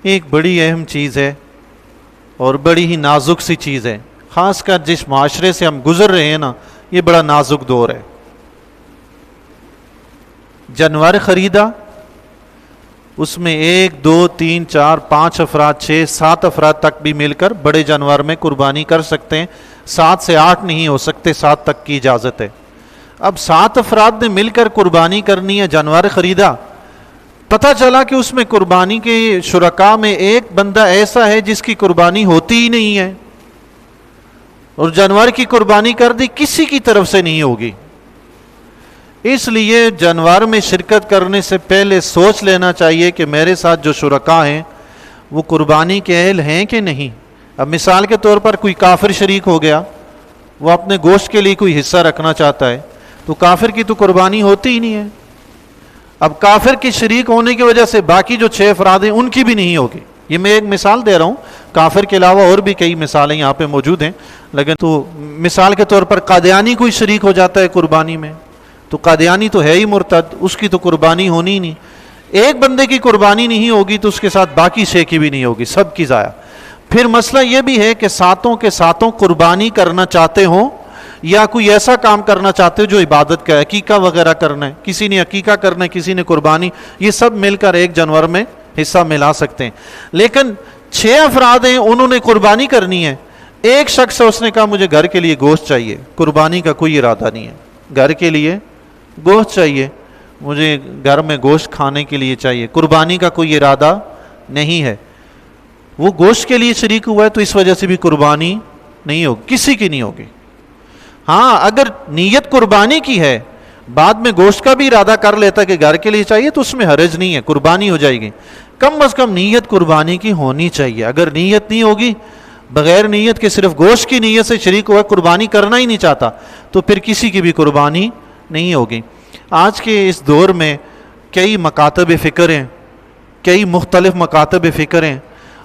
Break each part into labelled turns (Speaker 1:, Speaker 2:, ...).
Speaker 1: ایک بڑی اہم چیز ہے اور بڑی ہی نازک سی چیز ہے، خاص کر جس معاشرے سے ہم گزر رہے ہیں نا، یہ بڑا نازک دور ہے۔ جانور خریدا، اس میں 1 2 3 4 5 افراد 6 7 افراد تک بھی مل کر بڑے جانور میں قربانی کر سکتے ہیں، 7 سے 8 نہیں ہو سکتے، 7 تک کی اجازت ہے۔ اب 7 افراد نے مل کر قربانی کرنی ہے، جانور خریدا، پتہ چلا کہ اس میں قربانی کے شرکاء میں ایک بندہ ایسا ہے جس کی قربانی ہوتی ہی نہیں ہے، اور جانور کی قربانی کر دی، کسی کی طرف سے نہیں ہوگی۔ اس لیے جانور میں شرکت کرنے سے پہلے سوچ لینا چاہیے کہ میرے ساتھ جو شرکاء ہیں وہ قربانی کے اہل ہیں کہ نہیں۔ اب مثال کے طور پر کوئی کافر شریک ہو گیا، وہ اپنے گوشت کے لیے کوئی حصہ رکھنا چاہتا ہے، تو کافر کی تو قربانی ہوتی ہی نہیں ہے۔ اب کافر کی شریک ہونے کی وجہ سے باقی جو 6 افراد ہیں ان کی بھی نہیں ہوگی۔ یہ میں ایک مثال دے رہا ہوں، کافر کے علاوہ اور بھی کئی مثالیں یہاں پہ موجود ہیں، لیکن تو مثال کے طور پر قادیانی کوئی شریک ہو جاتا ہے قربانی میں، تو قادیانی تو ہے ہی مرتد، اس کی تو قربانی ہونی ہی نہیں۔ ایک بندے کی قربانی نہیں ہوگی تو اس کے ساتھ باقی 6 کی بھی نہیں ہوگی، سب کی ضائع۔ پھر مسئلہ یہ بھی ہے کہ 7 کے 7 قربانی کرنا چاہتے ہوں یا کوئی ایسا کام کرنا چاہتے ہو جو عبادت کا ہے، عقیقہ وغیرہ کرنا ہے، کسی نے عقیقہ کرنا ہے، کسی نے قربانی، یہ سب مل کر ایک جانور میں حصہ ملا سکتے ہیں۔ لیکن 6 افراد ہیں، انہوں نے قربانی کرنی ہے، ایک شخص ہے، اس نے کہا مجھے گھر کے لیے گوشت چاہیے، قربانی کا کوئی ارادہ نہیں ہے، گھر کے لیے گوشت چاہیے، مجھے گھر میں گوشت کھانے کے لیے چاہیے، قربانی کا کوئی ارادہ نہیں ہے، وہ گوشت کے لیے شریک ہوا ہے تو اس وجہ سے بھی قربانی نہیں ہوگی، کسی کی نہیں ہوگی۔ ہاں اگر نیت قربانی کی ہے، بعد میں گوشت کا بھی ارادہ کر لیتا کہ گھر کے لیے چاہیے تو اس میں حرج نہیں ہے، قربانی ہو جائے گی۔ کم از کم نیت قربانی کی ہونی چاہیے۔ اگر نیت نہیں ہوگی، بغیر نیت کے صرف گوشت کی نیت سے شریک ہوا، قربانی کرنا ہی نہیں چاہتا، تو پھر کسی کی بھی قربانی نہیں ہوگی۔ آج کے اس دور میں کئی مکاتب فکر ہیں، کئی مختلف مکاتب فکر ہیں،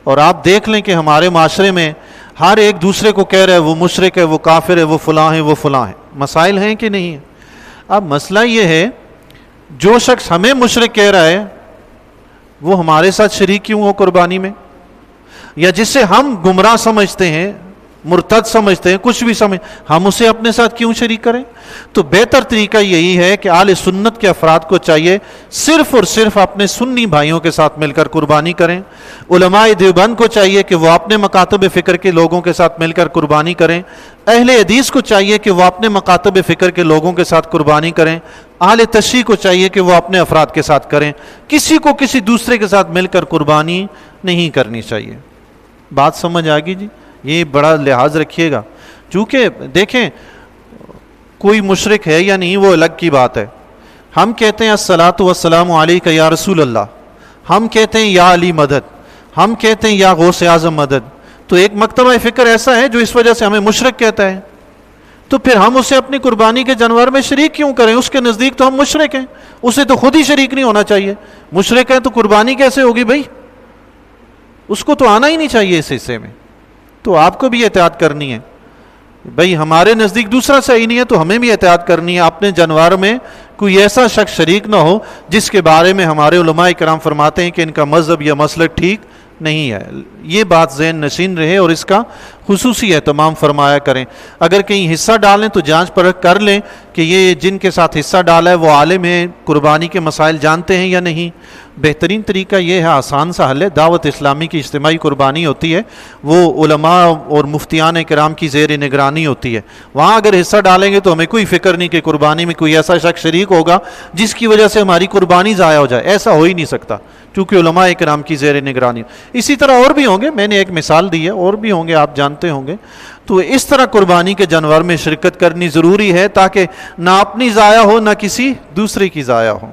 Speaker 1: اور آپ دیکھ لیں کہ ہمارے معاشرے میں ہر ایک دوسرے کو کہہ رہا ہے وہ مشرک ہے، وہ کافر ہے، وہ فلاں ہے، وہ فلاں ہے۔ مسائل ہیں کہ نہیں ہیں؟ اب مسئلہ یہ ہے، جو شخص ہمیں مشرک کہہ رہا ہے وہ ہمارے ساتھ شریک کیوں ہو قربانی میں؟ یا جس سے ہم گمراہ سمجھتے ہیں، مرتد سمجھتے ہیں، کچھ بھی ہم اسے اپنے ساتھ کیوں شریک کریں؟ تو بہتر طریقہ یہی ہے کہ اہل سنت کے افراد کو چاہیے صرف اور صرف اپنے سنی بھائیوں کے ساتھ مل کر قربانی کریں۔ علماء دیوبند کو چاہیے کہ وہ اپنے مکاتب فکر کے لوگوں کے ساتھ مل کر قربانی کریں۔ اہل حدیث کو چاہیے کہ وہ اپنے مکاتب فکر کے لوگوں کے ساتھ قربانی کریں۔ اہل تشیع کو چاہیے کہ وہ اپنے افراد کے ساتھ کریں، کسی کو کسی دوسرے کے ساتھ مل کر قربانی نہیں کرنی چاہیے۔ بات سمجھ آ گئی جی؟ یہ بڑا لحاظ رکھیے گا، چونکہ دیکھیں کوئی مشرک ہے یا نہیں وہ الگ کی بات ہے۔ ہم کہتے ہیں الصلاۃ والسلام علیک یا رسول اللہ، ہم کہتے ہیں یا علی مدد، ہم کہتے ہیں یا غوث اعظم مدد، تو ایک مکتبہ فکر ایسا ہے جو اس وجہ سے ہمیں مشرک کہتا ہے، تو پھر ہم اسے اپنی قربانی کے جانور میں شریک کیوں کریں؟ اس کے نزدیک تو ہم مشرک ہیں، اسے تو خود ہی شریک نہیں ہونا چاہیے۔ مشرک ہے تو قربانی کیسے ہوگی بھائی؟ اس کو تو آنا ہی نہیں چاہیے اس حصے میں۔ تو آپ کو بھی احتیاط کرنی ہے بھائی، ہمارے نزدیک دوسرا صحیح نہیں ہے تو ہمیں بھی احتیاط کرنی ہے، اپنے جانور میں کوئی ایسا شخص شریک نہ ہو جس کے بارے میں ہمارے علماء کرام فرماتے ہیں کہ ان کا مذہب یا مسلک ٹھیک نہیں ہے۔ یہ بات ذہن نشین رہے اور اس کا خصوصی اہتمام فرمایا کریں۔ اگر کہیں حصہ ڈالیں تو جانچ پرکھ کر لیں کہ یہ جن کے ساتھ حصہ ڈالا ہے وہ عالم ہیں، قربانی کے مسائل جانتے ہیں یا نہیں۔ بہترین طریقہ یہ ہے، آسان سا حل ہے، دعوت اسلامی کی اجتماعی قربانی ہوتی ہے، وہ علماء اور مفتیان کرام کی زیر نگرانی ہوتی ہے، وہاں اگر حصہ ڈالیں گے تو ہمیں کوئی فکر نہیں کہ قربانی میں کوئی ایسا شخص شریک ہوگا جس کی وجہ سے ہماری قربانی ضائع ہو جائے، ایسا ہو ہی نہیں سکتا کیونکہ علماء کرام کی زیر نگرانی۔ اسی طرح اور بھی ہوں گے، میں نے ایک مثال دی ہے، اور بھی ہوں گے، آپ جانتے ہوں گے۔ تو اس طرح قربانی کے جانور میں شرکت کرنی ضروری ہے تاکہ نہ اپنی ضائع ہو نہ کسی دوسرے کی ضائع ہو۔